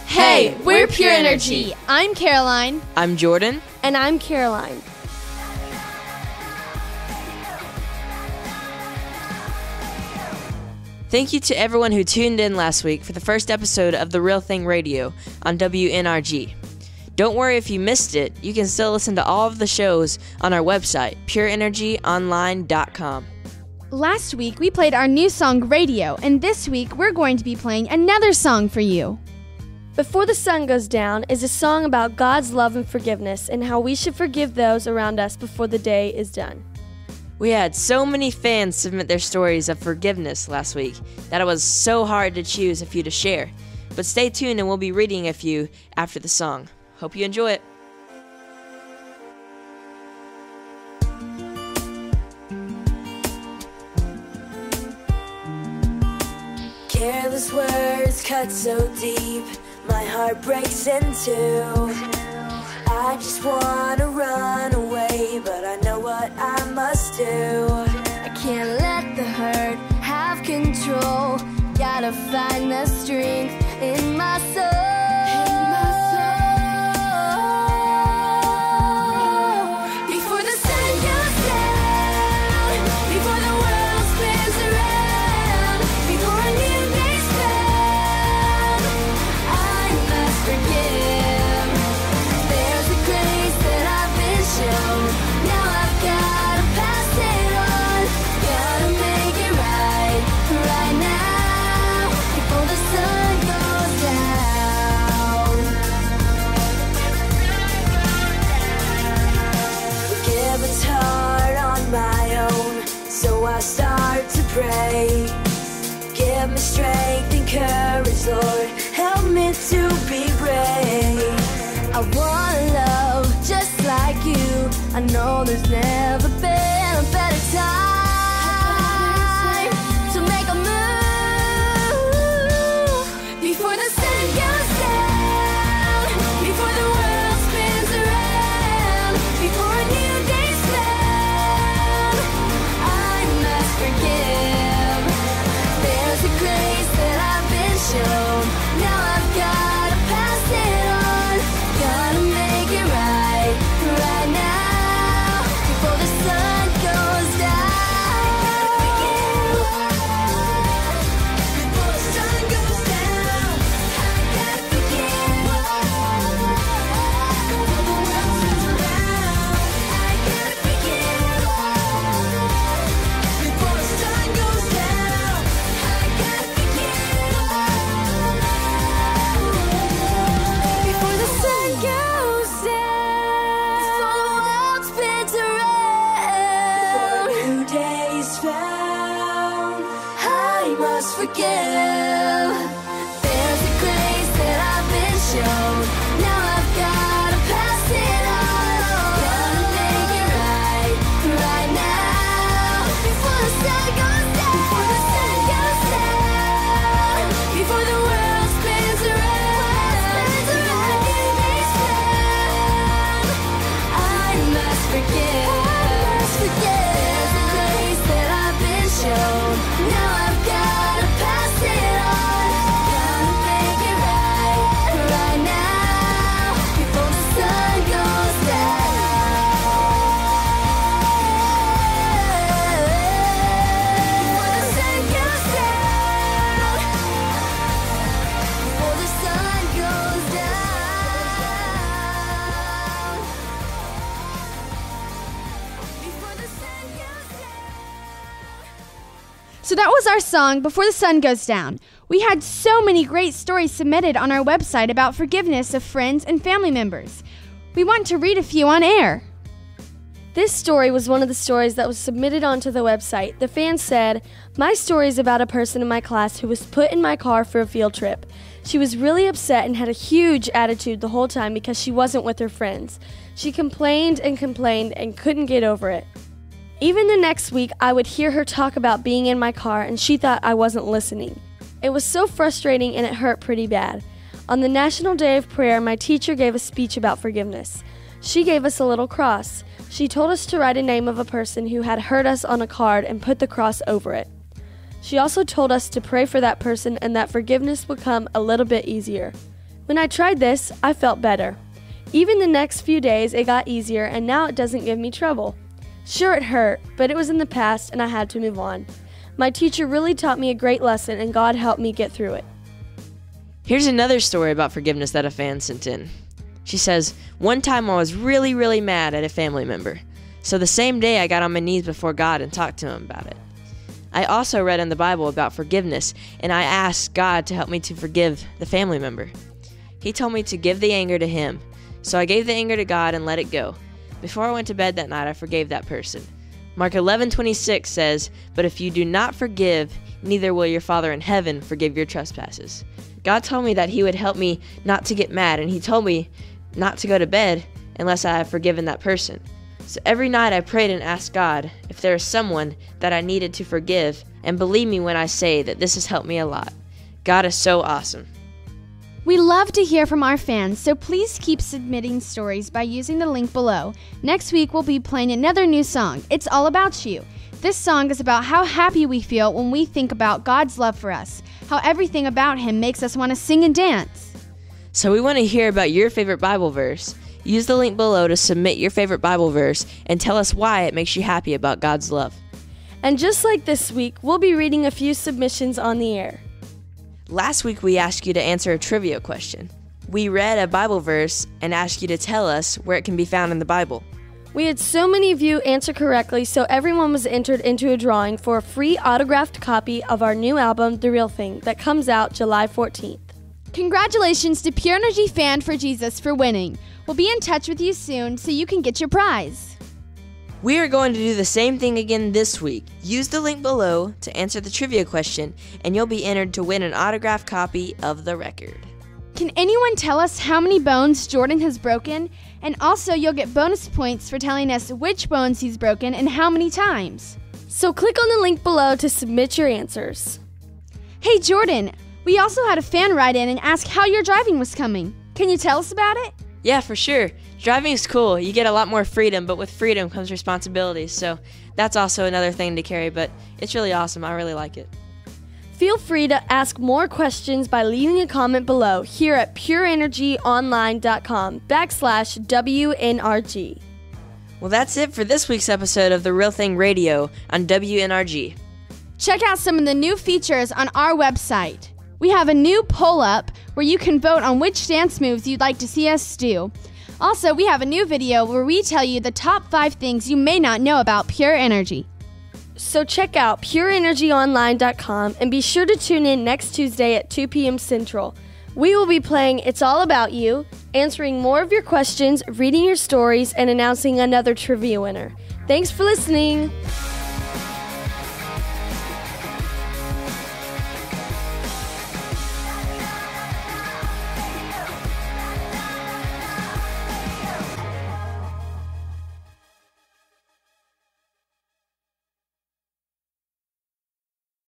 Hey, we're pureNRG. I'm Caroline. I'm Jordan. And I'm Caroline. Thank you to everyone who tuned in last week for the first episode of The Real Thing Radio on WNRG. Don't worry if you missed it, you can still listen to all of the shows on our website, pureNRGonline.com. Last week we played our new song Radio, and this week we're going to be playing another song for you. Before the Sun Goes Down is a song about God's love and forgiveness and how we should forgive those around us before the day is done. We had so many fans submit their stories of forgiveness last week that it was so hard to choose a few to share. But stay tuned and we'll be reading a few after the song. Hope you enjoy it. Careless words cut so deep, my heart breaks in two. I just wanna run away, but I know what I must do. I can't let the hurt have control. Gotta find the strength in my soul. Before the sun goes down, before the world spins around, before a new day's found, I must forgive. There's a grace that I've been shown. Now I've gotta pass it on. Gotta make it right, right now, before the sun goes down. Forgiven's hard on my own, so I start to pray. Give me strength and courage, Lord, help me to be brave. I wanna love just like you. I know there's never been a better time to make a move. Before the sun goes down, before the world spins around, before a new day's found, I must forgive. There's a grace that I've been shown. Now I've gotta pass it on. Gotta make it right, right now, before the sun goes down. Before the sun goes down, I gotta begin. Before the world spins around, I gotta begin. Before the sun goes down, I gotta begin. Before the sun goes down, before the world spins around, New days found, I must forgive. There's a grace that I've been shown. Now I've gotta pass it on. Gotta make it right, right now, before the sun goes down. Before the sun goes down, before the world spins around, before a new day's found, I must forgive. There's a grace that I've been shown. Now I've gotta pass it on. Gotta make it right, right now, before the sun goes down. Before the sun goes down. Before the sun goes down. Before the sun goes down. So that was our song, Before the Sun Goes Down. We had so many great stories submitted on our website about forgiveness of friends and family members. We want to read a few on air. This story was one of the stories that was submitted onto the website. The fan said, "My story is about a person in my class who was put in my car for a field trip. She was really upset and had a huge attitude the whole time because she wasn't with her friends. She complained and complained and couldn't get over it. Even the next week, I would hear her talk about being in my car and she thought I wasn't listening. It was so frustrating and it hurt pretty bad. On the National Day of Prayer, my teacher gave a speech about forgiveness. She gave us a little cross. She told us to write a name of a person who had hurt us on a card and put the cross over it. She also told us to pray for that person and that forgiveness would come a little bit easier. When I tried this, I felt better. Even the next few days, it got easier, and now it doesn't give me trouble. Sure, it hurt, but it was in the past, and I had to move on. My teacher really taught me a great lesson, and God helped me get through it. Here's another story about forgiveness that a fan sent in. She says, "One time I was really mad at a family member. So the same day I got on my knees before God and talked to him about it. I also read in the Bible about forgiveness, and I asked God to help me to forgive the family member. He told me to give the anger to him. So I gave the anger to God and let it go. Before I went to bed that night, I forgave that person. Mark 11:26 says, "But if you do not forgive, neither will your Father in heaven forgive your trespasses." God told me that he would help me not to get mad, and he told me not to go to bed unless I have forgiven that person. So every night I prayed and asked God if there is someone that I needed to forgive, and believe me when I say that this has helped me a lot. God is so awesome. We love to hear from our fans, so please keep submitting stories by using the link below. Next week, we'll be playing another new song, It's All About You. This song is about how happy we feel when we think about God's love for us, how everything about him makes us want to sing and dance. So we want to hear about your favorite Bible verse. Use the link below to submit your favorite Bible verse and tell us why it makes you happy about God's love. And just like this week, we'll be reading a few submissions on the air. Last week we asked you to answer a trivia question. We read a Bible verse and asked you to tell us where it can be found in the Bible. We had so many of you answer correctly, so everyone was entered into a drawing for a free autographed copy of our new album, The Real Thing, that comes out July 14th. Congratulations to Pure Energy Fan for Jesus for winning. We'll be in touch with you soon so you can get your prize. We are going to do the same thing again this week. Use the link below to answer the trivia question, and you'll be entered to win an autographed copy of the record. Can anyone tell us how many bones Jordan has broken? And also, you'll get bonus points for telling us which bones he's broken and how many times. So click on the link below to submit your answers. Hey Jordan, we also had a fan write in and ask how your driving was coming. Can you tell us about it? Yeah, for sure. Driving is cool. You get a lot more freedom, but with freedom comes responsibilities. So that's also another thing to carry, but it's really awesome. I really like it. Feel free to ask more questions by leaving a comment below here at pureNRGonline.com/WNRG. Well, that's it for this week's episode of The Real Thing Radio on WNRG. Check out some of the new features on our website. We have a new poll up where you can vote on which dance moves you'd like to see us do. Also, we have a new video where we tell you the top 5 things you may not know about Pure Energy. So check out pureNRGonline.com and be sure to tune in next Tuesday at 2 p.m. Central. We will be playing It's All About You, answering more of your questions, reading your stories, and announcing another trivia winner. Thanks for listening.